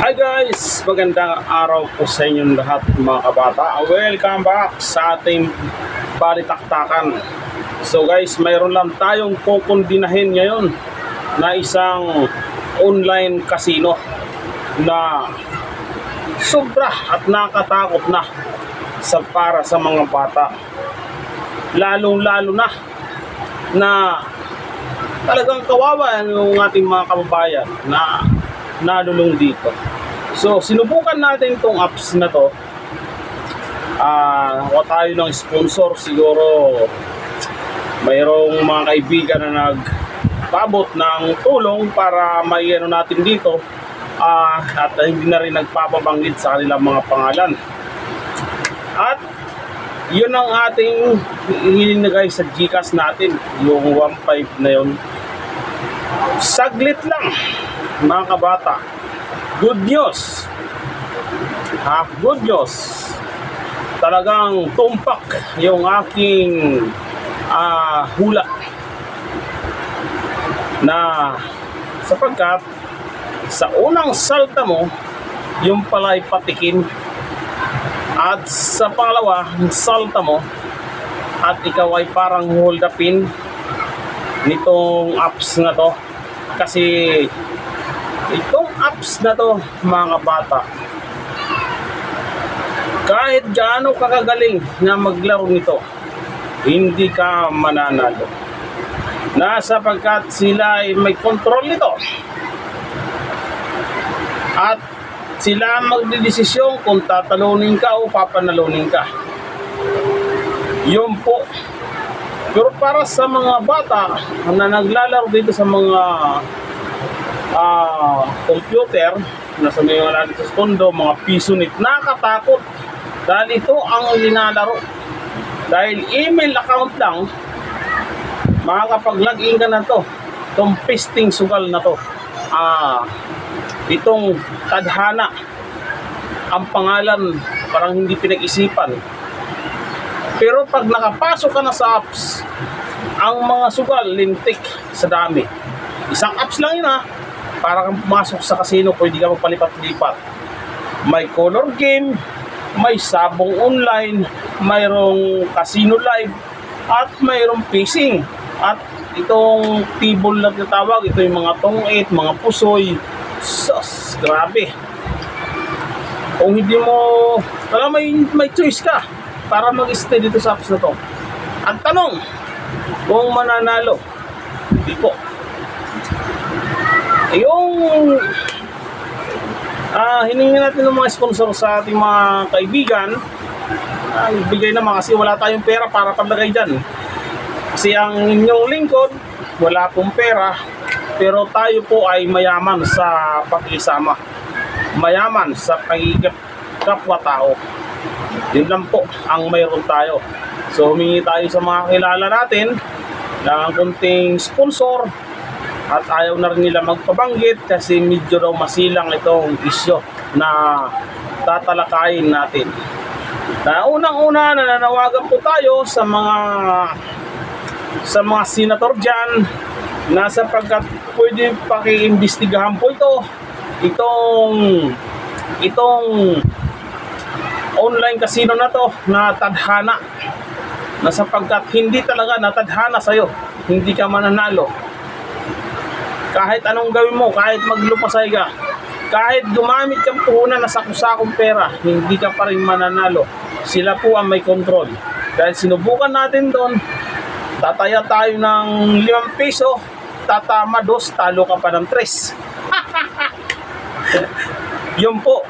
Hi guys! Magandang araw po sa inyong lahat mga kabata. Welcome back sa ating balitaktakan. So guys, mayroon lang tayong kukundinahin ngayon na isang online casino na sobra at nakatakot na para sa mga bata. Lalong-lalo na talagang kawawa yung ating mga kababayan na nalulung dito. So, sinubukan natin itong apps na to. Kuha tayo ng sponsor. Siguro, mayroong mga kaibigan na nagpabot ng tulong para may natin dito. At hindi na rin nagpapabanggit sa kanilang mga pangalan. At, yun ang ating hininagay sa GCash natin. Yung 1.5 na yun. Saglit lang, mga kabata. Good news. Good news. Talagang tumpak yung aking hula na sapagkat sa unang salta mo yung pala ay patikin at sa pangalawa salta mo at ikaw ay parang hold upin nitong apps na to. Kasi itong apps na to, mga bata, kahit gaano kakagaling na maglaro nito, hindi ka mananalo. Sapagkat sila ay may control nito. At sila magdidesisyon kung tatalunin ka o papanalunin ka. Yun po. Pero para sa mga bata na naglalaro dito sa mga computer, nasa mga lalaro sa tondo, mga pisunit, nakatakot. Dahil ito ang linalaro. Dahil email account lang, makakapag-login ka na to. Itong pasting sugal na to. Itong tadhana. Ang pangalan, parang hindi pinag-isipan. Pero pag nakapasok ka na sa apps, ang mga sugal, lintik sa dami. Isang apps lang yun para kang pumasok sa casino, pwede ka magpalipat-lipat. May color game, may sabong online, mayroong casino live, at mayroong fishing. At itong table na tinatawag, ito yung mga tong-8, mga pusoy. Sus, grabe. Kung hindi mo, may choice ka para mag-stay dito sa apps na to. Ang tanong, kung mananalo, hindi po. Yung hiningi natin ng mga sponsor sa ating mga kaibigan, bigay naman kasi wala tayong pera para paglagay dyan. Kasi ang inyong lingkod, wala pong pera, pero tayo po ay mayaman sa pakisama. Mayaman sa pagiging kapwa-tao. Yun lang po ang mayroon tayo. So humingi tayo sa mga kilala natin ng kunting sponsor at ayaw na rin nila magpabanggit kasi medyo daw masilang itong isyo na tatalakayin natin. Unang-una, nananawagan po tayo sa mga senator dyan na sapagkat pwede pakiimbestigahan po itong online casino na to na tadhana, na sapagkat hindi talaga natadhana sa'yo, hindi ka mananalo. Kahit anong gawin mo, kahit maglupasay ka, kahit gumamit kang puhunan na sakusakong pera, hindi ka pa rin mananalo. Sila po ang may control. Dahil sinubukan natin doon, tataya tayo ng 5 piso, tatama 2, talo ka pa ng 3. Yun po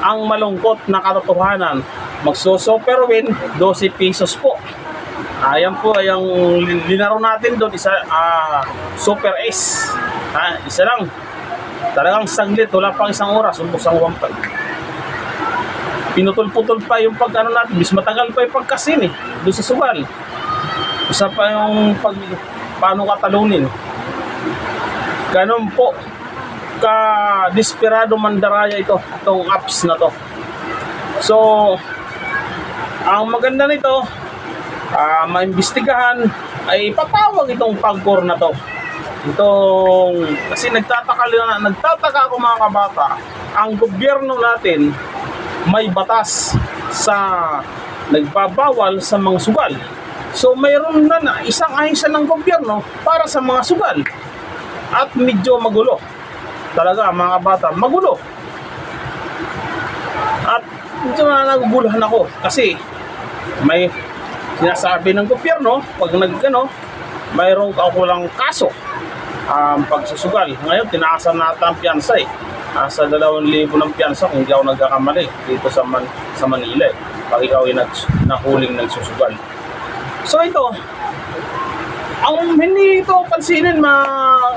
ang malungkot na katotohanan. Magso-super win 12 pesos po. Ayan po yung linaro natin doon, isa Super S. Isa lang. Talagang saglit, wala pang isang oras, umbos ang 1.5. Pinutol-putol pa yung pag-ano natin, bis matagal pa yung pagkasin doon sa sugal. Isa pa yung paano katalunin. Ganun po ka-desperado mandaraya itong apps na to. So, ang maganda nito, maimbestigahan, ay ipatawag itong pagkor na to. Kasi nagtataka ako mga kabata, ang gobyerno natin may batas sa nagbabawal sa mga sugal. So mayroon na isang ahensya ng gobyerno para sa mga sugal. At medyo magulo. Talaga mga bata, magulo. At medyo naguguluhan ako kasi may sinasabi ng gobyerno pag mayroong kaukulang kaso pagsusugal. Ngayon tinaasan natin ang piyansa sa 2,000 ng piyansa kung hindi ako nagkakamali dito sa Manila pag ikaw ay nahuling nagsusugal. So ito, ang hindi ito pansinin mga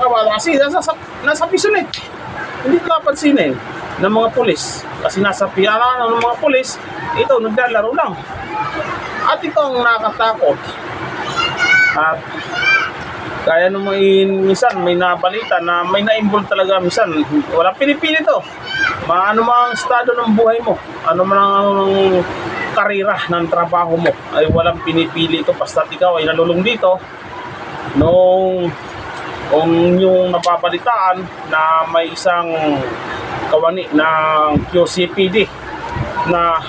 kabata kasi nasa pisonet. Hindi ito pansinin ng mga pulis kasi nasa piyana ng mga pulis, ito naglalaro lang. At ito ang nakakatakot. At kaya nung minsan may nabalita na may na-involve talaga minsan. Walang pinipili to. Ano mang estado ng buhay mo, ano man ang karira ng trabaho mo, ay walang pinipili ito. Basta ikaw ay nalulung dito nung yung napapalitaan na may isang kawani ng QCPD na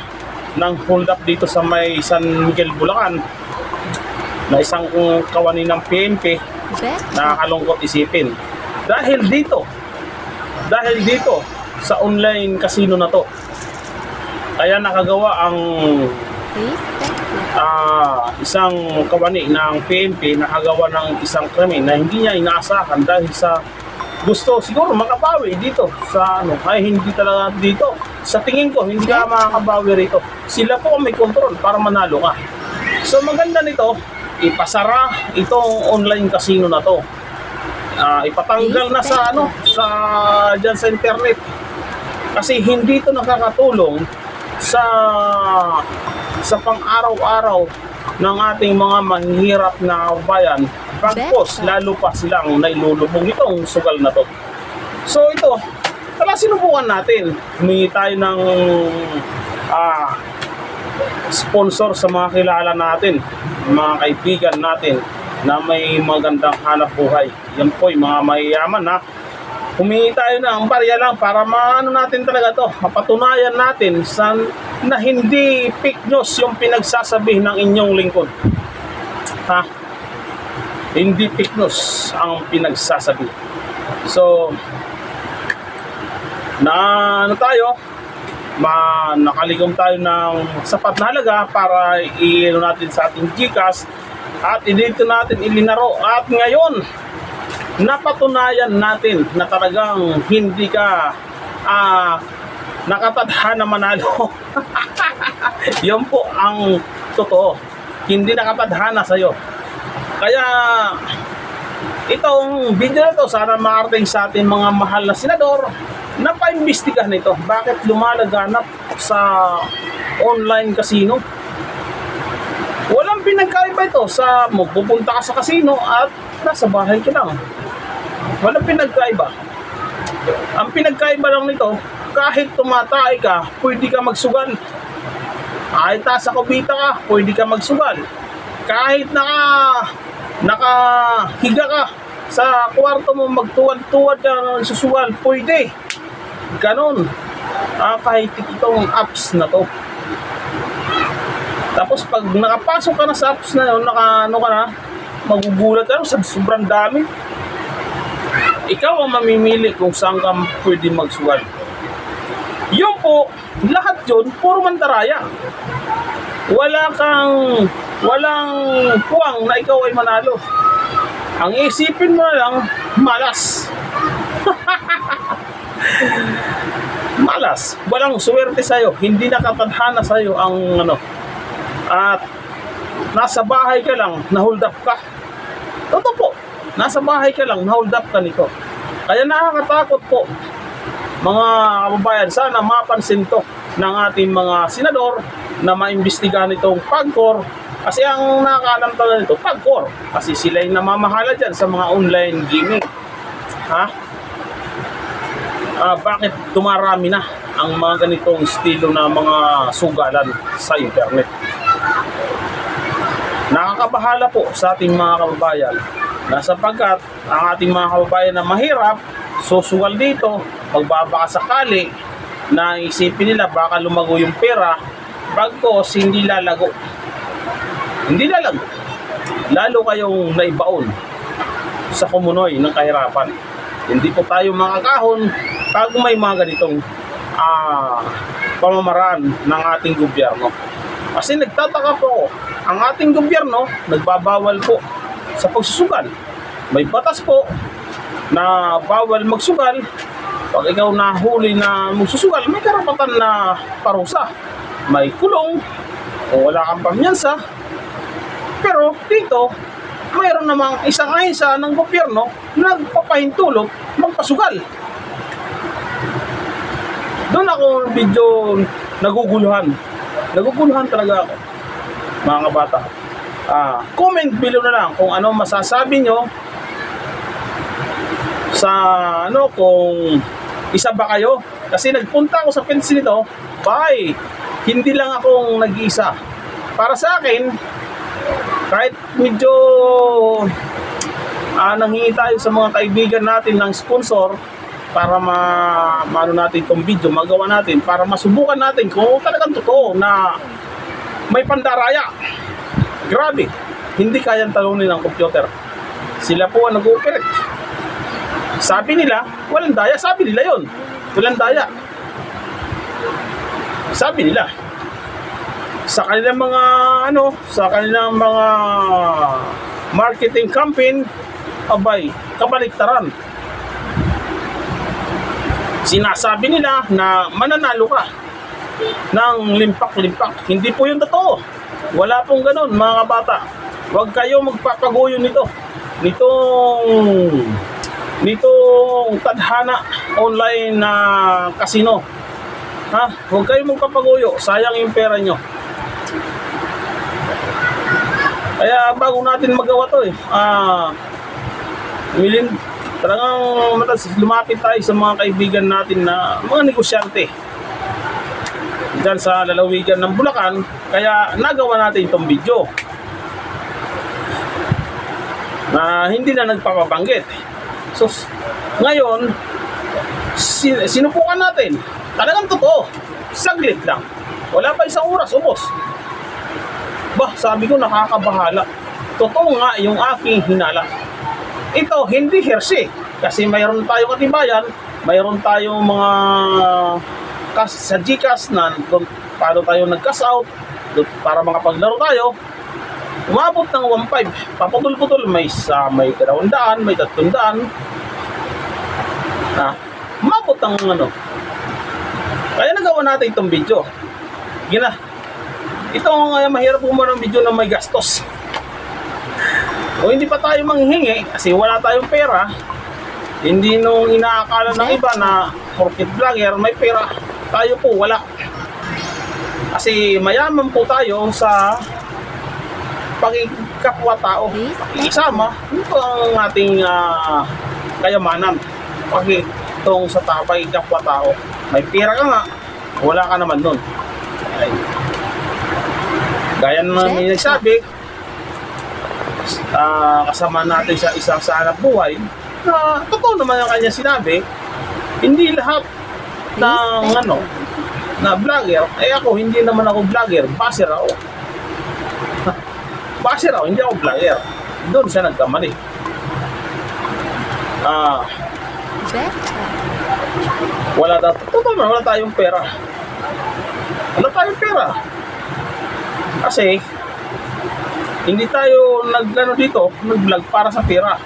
nang hold up dito sa may San Miguel, Bulacan, na isang kawani ng PNP. Nakakalungkot isipin dahil dito sa online casino na to, kaya nakagawa ang isang kawani ng PNP, nakagawa ng isang krimen na hindi niya inaasahan dahil sa gusto siguro makabawi dito sa ay hindi talaga dito. Sa tingin ko hindi ka makakabawi rito. Sila po may control para manalo ka. So maganda nito, ipasara itong online casino na to. Ipatanggal na sa diyan sa internet. Kasi hindi ito nakakatulong sa pang-araw-araw ng ating mga mahihirap na bayan. Pagkos, lalo pa silang nailulubog itong sugal na to. So ito, tala sinubukan natin. Humingi tayo ng sponsor sa mga kilala natin, mga kaibigan natin na may magandang hanap buhay. Yan po yung mga mayayaman na humingi tayo ng barya lang para maano natin talaga to, mapatunayan natin na hindi fake news yung pinagsasabi ng inyong lingkod. Hindi fake news ang pinagsasabi. So nakaligom tayo ng sapat na halaga para i-ano natin sa ating GCash at dito natin ilinaro. At ngayon napatunayan natin na talagang hindi ka nakatadhana manalo. Yun po ang totoo, hindi nakatadhana sa'yo. Kaya itong video na to sana makarating sa ating mga mahal na senador na paimbestigahan nito. Bakit lumalaganap sa online casino? Walang pinagkaiba ito sa magpupunta ka sa casino at nasa bahay ka lang. Walang pinagkaiba. Ang pinagkaiba lang nito, kahit tumatay ka, pwede ka magsugal. Kahit sa kubita ka, pwede ka magsugal. Kahit nakahiga ka sa kwarto mo, magtuwad-tuwad ka susugal, pwede. Ganon. Kahit itong apps na to. Tapos pag nakapasok ka na sa apps na yun, magugulat ka sa sobrang dami. Ikaw ang mamimili kung saan ka pwede magsugal. Yun po, lahat yun, puro mandaraya. Walang puwang na ikaw ay manalo. Ang isipin mo lang, malas. Malas. Walang swerte sa'yo. Hindi nakatadhana sa'yo ang At nasa bahay ka lang, na-hold up ka. Totoo po. Nasa bahay ka lang, na-hold up ka nito. Kaya nakakatakot po, mga kababayan. Sana mapansin to ng ating mga senador na maimbestigahan itong PAGCOR. Kasi ang nakakaalam talaga nito, PAGCOR. Kasi sila yung namamahala dyan sa mga online gaming. Bakit dumarami na ang mga ganitong estilo na mga sugalan sa internet? Nakakabahala po sa ating mga kababayan na sapagkat ang ating mga kababayan na mahirap, susugal dito, magbabaka sakali, na isipin nila baka lumago yung pera, bagkos hindi lalago. Hindi lalago. Lalo kayong naibaon sa kumunoy ng kahirapan. Hindi po tayo makakahon pag may mga ganitong pamamaraan ng ating gobyerno. Kasi nagtataka po ako, ang ating gobyerno nagbabawal po sa pagsusugal. May batas po na bawal magsugal. Pag ikaw nahuli na magsusugal, may karapatan na parusa. May kulong o wala kang pamyansa. Pero dito, mayroon namang isang ahensya ng gobyerno na nagpapahintulot magpasugal. Doon ako video naguguluhan. Naguguluhan talaga ako, mga kabata. Comment below na lang kung ano masasabi nyo sa kung isa ba kayo. Kasi nagpunta ako sa fence nito, hindi lang akong nag-iisa. Para sa akin, kahit medyo nanghingi tayo sa mga kaibigan natin ng sponsor para maano natin itong video, magawa natin para masubukan natin kung talagang totoo na may pandaraya. Grabe, hindi kayang talunin ng computer. Sila po ang nag-ooperate. Sabi nila, walang daya. Sabi nila yon, walang daya. Sabi nila. Sa kanilang mga sa kanilang mga marketing campaign, kabaliktaran. Sinasabi nila na mananalo ka ng limpak-limpak. Hindi po yung totoo. Wala pong ganun, mga kabata. Huwag kayo magpapaguyo nito. Nitong tadhana online na casino. Huwag kayo magpapaguyo. Sayang yung pera nyo. Kaya bago natin magawa to talagang lumapit tayo sa mga kaibigan natin na mga negosyante dyan sa lalawigan ng Bulacan. Kaya nagawa natin itong video na hindi na nagpapabanggit. So ngayon sinubukan natin. Talagang totoo, saglit lang, wala pa isang oras, ubos. Sabi ko, nakakabahala. Totoo nga yung aking hinala. Ito, hindi hearsay. Kasi mayroon tayong katibayan, mayroon tayong mga sa GCash na doon, paano tayo nag-cash out, doon, para makapaglaro tayo. Umabot ng 1.5. Paputol-putol, may 200, may 300. Umabot ng Kaya nagawa natin itong video. Ito mahirap gumawa ng video na may gastos. O hindi pa tayo manghihingi kasi wala tayong pera. Hindi nung inaakala ng iba na porket vlogger may pera. Tayo po wala. Kasi mayaman po tayo sa pagkakapwa-tao. Pakikisama, ito ang ating kayamanan. Pagkitong sa pagkakapwa-tao. May pera ka nga, wala ka naman nun. Gaya naman may nagsabi, kasama natin sa isang sa hanap buhay, na totoo naman ang kanya sinabi, hindi lahat ng na vlogger, ako hindi naman ako vlogger, baser ako. Baser ako, hindi ako vlogger. Doon siya nagkamali. Totoo naman, wala tayong pera. Wala tayong pera. Kasi hindi tayo nag-vlog para sa pera.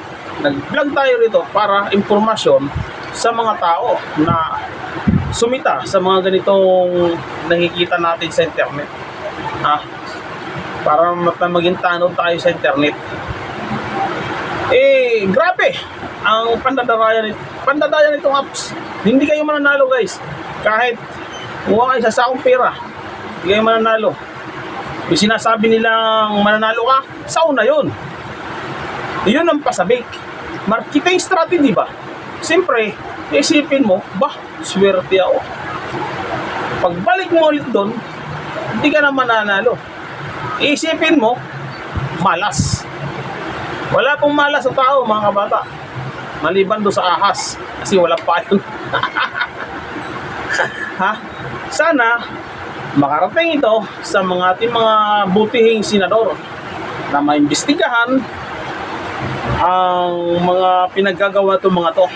Nag-vlog tayo rito para informasyon sa mga tao na sumita sa mga ganitong nakikita natin sa internet. Para maging tanod tayo sa internet. Grabe ang pandadaya nitong apps. Hindi kayo mananalo, guys. Kahit mukha kayo sa sakong pera, hindi kayo mananalo. Yung sinasabi nilang mananalo ka, sa una yun. Yun ang pasabik. Marketing strategy ba? Siyempre, isipin mo, swerte ako. Pagbalik mo ulit doon, hindi ka na mananalo. Isipin mo, malas. Wala pong malas sa tao, mga kabata. Maliban doon sa ahas. Kasi wala pa yun. ha, sana makarating ito sa mga ating mga butihing senador na maimbestigahan ang mga pinaggagawa itong mga to.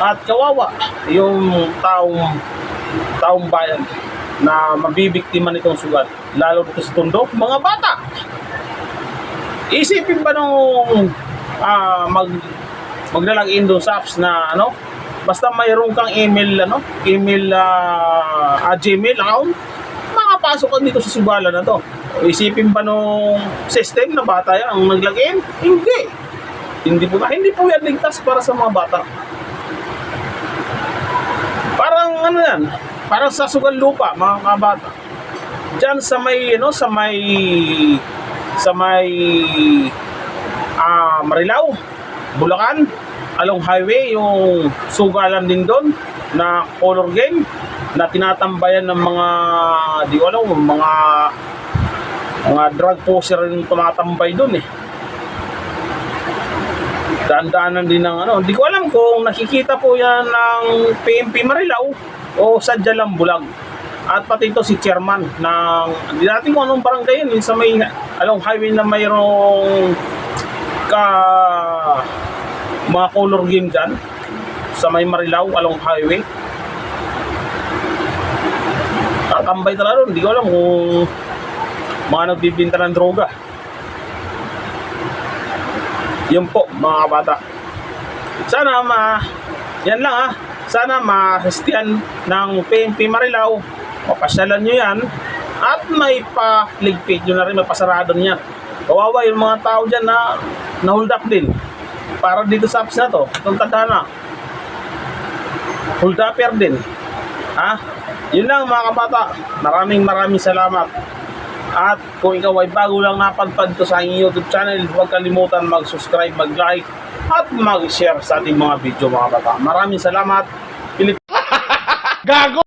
At kawawa yung taong bayan na mabibiktima nitong sugat, lalo dito sa Tondo, mga bata. Isipin ba nung maglalagin doon sa apps na ano, basta mayroon kang email Gmail account, makapasok ka dito sa sugala na to. Isipin ba nung system na bata yan ang naglagin? Hindi po yan ligtas para sa mga bata. Parang ano yan, parang sa sugal lupa, mga kabata. Diyan sa may Marilao, Bulacan, along highway, yung sugalan din doon na color game na tinatambayan ng mga mga drug poser yung tumatambay doon eh. Daan-daanan din ng ano, hindi ko alam kung nakikita po yan ng PMP Marilao o sadya lang bulag. At pati ito si chairman ng, hindi natin kung anong barangay yun, sa may along highway na mayroong mga color game dyan sa may Marilao along highway. Tatambay talaga doon, hindi ko alam kung mga nagbibinta ng droga. Yun po mga kabata. Sana yan lang sana mahastian ng PNP Marilao, mapasyalan nyo yan at may pa-ligpit nyo na rin, may pasarado niya. Kawawa yung mga tao dyan na hold up din para dito sa apps na to. Itong tadhana, hold upper din. Yun lang mga kabata. Maraming salamat. At kung ikaw ay bago lang napadpad to sa aking YouTube channel, huwag kalimutan mag-subscribe, mag-like at mag-share sa ating mga video mga kabata. Maraming salamat. Gago!